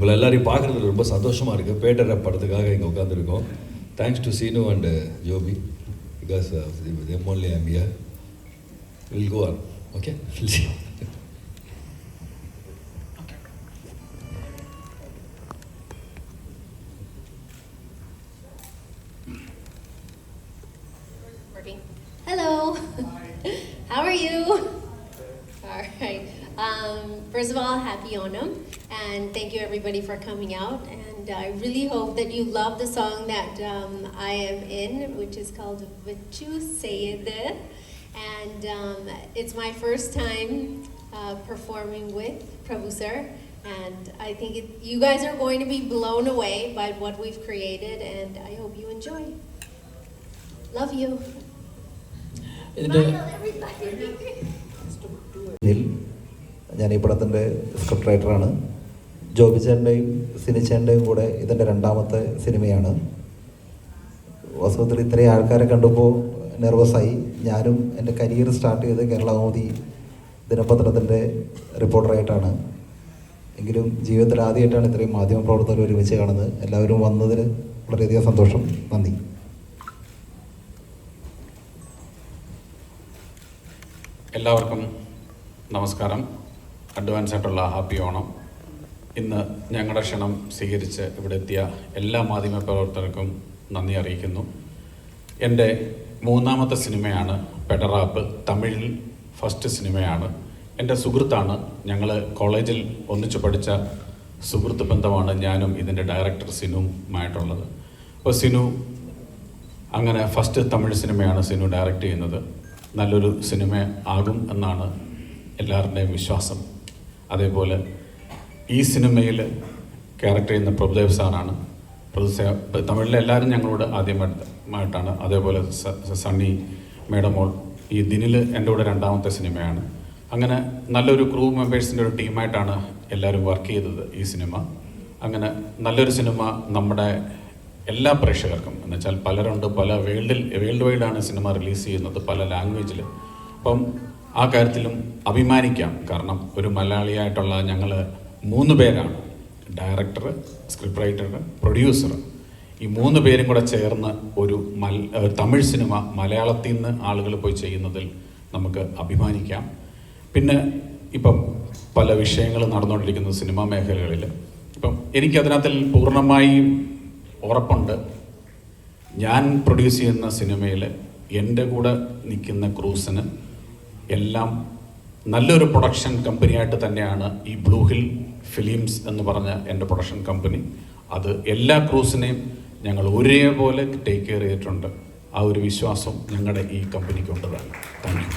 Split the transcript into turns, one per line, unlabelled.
உங்களை எல்லாரையும் பார்க்குறதுல ரொம்ப சந்தோஷமாக இருக்குது. பேட்டரை படத்துக்காக இங்கே உட்காந்துருக்கோம். Thanks to Seenu and Jobi because them only I am here. We'll go on. Okay?
Hello. How are you? All right. First of all, happy Onam, and thank you everybody for coming out. And I really hope that you love the song that I am in, which is called Vichu Sayede. And it's my first time performing with Prabhu sir, and I think you guys are going to be blown away by what we've created, and I hope you enjoy. Love you.
ഞാൻ ഈ പടത്തിൻ്റെ script റൈറ്ററാണ്. Joby ചേട്ടൻ്റെയും Sini ചേട്ടൻ്റെയും കൂടെ ഇതിൻ്റെ രണ്ടാമത്തെ സിനിമയാണ്. വാസ്തവത്തിൽ ഇത്രയും ആൾക്കാരെ കണ്ടപ്പോൾ നെർവസായി. ഞാനും എൻ്റെ കരിയർ സ്റ്റാർട്ട് ചെയ്ത് കേരളകൗമുദി ദിനപത്രത്തിൻ്റെ റിപ്പോർട്ടറായിട്ടാണ്. എങ്കിലും ജീവിതത്തിൽ ആദ്യമായിട്ടാണ് ഇത്രയും മാധ്യമപ്രവർത്തകർ ഒരുമിച്ച് കാണുന്നത്. എല്ലാവരും വന്നതിന് വളരെയധികം സന്തോഷം. നന്ദി.
എല്ലാവർക്കും നമസ്കാരം. അഡ്വാൻസ് ആയിട്ടുള്ള ഹാപ്പി ഓണം. ഇന്ന് ഞങ്ങളുടെ ക്ഷണം സ്വീകരിച്ച് ഇവിടെ എത്തിയ എല്ലാ മാധ്യമപ്രവർത്തകർക്കും നന്ദി അറിയിക്കുന്നു. എൻ്റെ മൂന്നാമത്തെ സിനിമയാണ് പെടറാപ്പ്. തമിഴിൽ ഫസ്റ്റ് സിനിമയാണ്. എൻ്റെ സുഹൃത്താണ്. ഞങ്ങൾ കോളേജിൽ ഒന്നിച്ചു പഠിച്ച സുഹൃത്ത് ബന്ധമാണ് ഞാനും ഇതിൻ്റെ ഡയറക്ടർ സിനുവുമായിട്ടുള്ളത്. അപ്പോൾ സിനു അങ്ങനെ ഫസ്റ്റ് തമിഴ് സിനിമയാണ് സിനു ഡയറക്റ്റ് ചെയ്യുന്നത്. നല്ലൊരു സിനിമ ആകും എന്നാണ് എല്ലാവരുടെയും വിശ്വാസം. അതേപോലെ ഈ സിനിമയിൽ ക്യാരക്ടർ ചെയ്യുന്ന പ്രഭുദേവ് സാറാണ്. തമിഴിലെ എല്ലാവരും ഞങ്ങളോട് ആദ്യമായിട്ടാണ്. അതേപോലെ സണ്ണി മേഡമോൾ ഈ ദിനിൽ എൻ്റെ കൂടെ രണ്ടാമത്തെ സിനിമയാണ്. അങ്ങനെ നല്ലൊരു ക്രൂ മെമ്പേഴ്സിൻ്റെ ഒരു ടീമായിട്ടാണ് എല്ലാവരും വർക്ക് ചെയ്തത് ഈ സിനിമ. അങ്ങനെ നല്ലൊരു സിനിമ നമ്മുടെ എല്ലാ പ്രേക്ഷകർക്കും, എന്നുവെച്ചാൽ പലരുണ്ട്, പല വേൾഡ് വൈഡാണ് സിനിമ റിലീസ് ചെയ്യുന്നത്, പല ലാംഗ്വേജിൽ. അപ്പം ആ കാര്യത്തിലും അഭിമാനിക്കാം. കാരണം ഒരു മലയാളിയായിട്ടുള്ള ഞങ്ങൾ 3 പേരാണ്, ഡയറക്ടർ, സ്ക്രിപ്റ്റ് റൈറ്റർ, പ്രൊഡ്യൂസർ. ഈ 3 പേരും കൂടെ ചേർന്ന് ഒരു തമിഴ് സിനിമ മലയാളത്തിൽ നിന്ന് ആളുകൾ പോയി ചെയ്യുന്നതിൽ നമുക്ക് അഭിമാനിക്കാം. പിന്നെ ഇപ്പം പല വിഷയങ്ങൾ നടന്നുകൊണ്ടിരിക്കുന്ന സിനിമാ മേഖലകളിൽ ഇപ്പം എനിക്കതിനകത്തിൽ പൂർണ്ണമായും ഉറപ്പുണ്ട്. ഞാൻ പ്രൊഡ്യൂസ് ചെയ്യുന്ന സിനിമയിൽ എൻ്റെ കൂടെ നിൽക്കുന്ന ക്രൂസിന് എല്ലാം നല്ലൊരു പ്രൊഡക്ഷൻ കമ്പനിയായിട്ട് തന്നെയാണ് ഈ ബ്ലൂ ഹിൽ ഫിലിംസ് എന്ന് പറഞ്ഞ എൻ്റെ പ്രൊഡക്ഷൻ കമ്പനി. അത് എല്ലാ ക്രൂസിനെയും ഞങ്ങൾ ഒരേപോലെ ടേക്ക് കെയർ ചെയ്തിട്ടുണ്ട്. ആ ഒരു വിശ്വാസം ഞങ്ങളുടെ ഈ കമ്പനിക്കുണ്ടതാണ്. Thank you.